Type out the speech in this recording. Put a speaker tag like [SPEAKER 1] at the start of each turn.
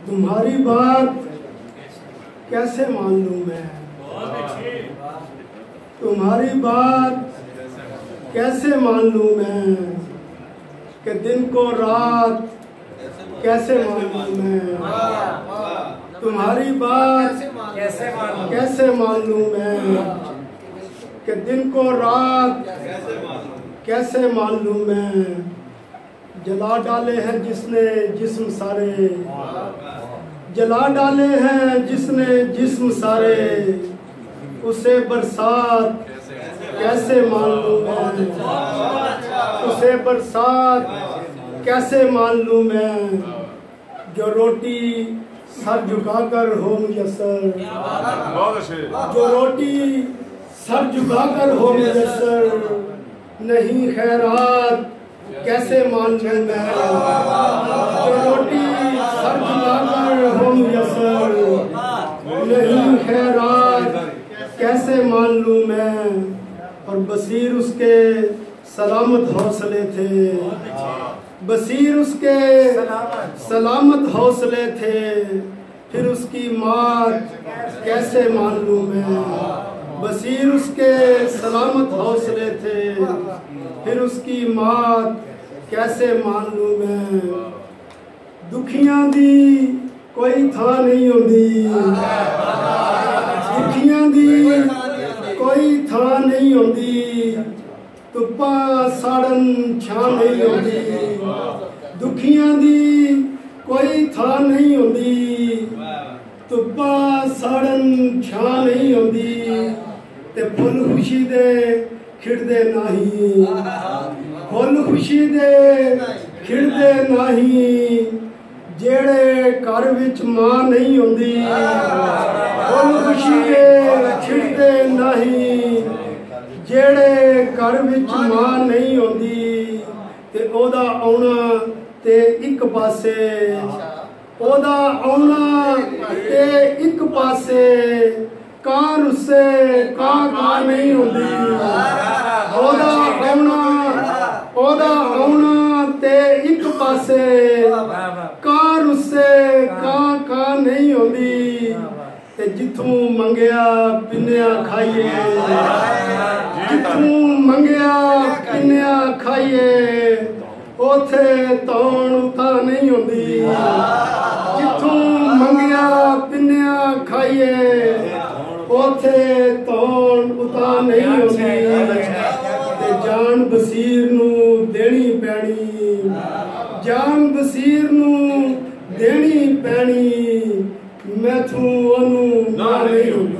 [SPEAKER 1] तुम्हारी बात कैसे मान लूं मैं, तुम्हारी बात कैसे मान लूं मैं, कि दिन को रात कैसे मान लूं मैं, तुम्हारी बात कैसे मान लूं मैं, कि दिन को रात कैसे मान लूं मैं। जला डाले हैं जिसने जिस्म सारे, जला डाले हैं जिसने जिस्म सारे, उसे बरसात कैसे मान लूं मैं, उसे बरसात कैसे मान लूं मैं। जो रोटी सर झुकाकर हो मुयस्सर, जो रोटी सर झुकाकर हो मुयस्सर, नहीं खैरात कैसे मान लूं मैं। जो रोटी सर झुकाकर हो मुयस्सर, नहीं खैरात कैसे मान लूं मैं। और बसीर उसके सलामत हौसले थे, बसीर उसके सलामत हौसले थे, फिर उसकी मात कैसे मान लूं मैं। बसीर उसके सलामत हौसले थे, फिर उसकी मात कैसे मान लूं मैं। दुखियां दी कोई था नहीं होंदी, दुखियां दी कोई था नहीं होंदी, धुप्पा साड़न छां नहीं होंदी। दुखियां दी कोई था नहीं होंदी, धुप्पा साड़न छां नहीं होंदी, ते फुल खुशी दे खिड़दे नहीं, फुल खुशी दे खिड़दे नहीं, जेड़े घर विच मां नहीं होंदी। फुल खुशी दे खिड़दे नहीं, जेड़े घर विच मां नहीं होंदी, ते ओदा आउणा ते इक पासे, ओदा आउणा ते इक पासे, कां रुस्से कां नहीं होंदी। ओदा आउणा ते इक पासे, कां रुस्से कां नहीं होंदी, ते जिथों मंगया पिन्निया खाइए, जिथों मंगया पिन्निया खाइए, ओथे तौण उता नहीं होंदी। जिथों मंगया पिन्निया खाइए, ओथे तौण उता नहीं होंदी। ते जान बसीर नू देनी पैनी, जान बसीर नू देनी पैनी, मैथों ओनू ना नहीं होंदी।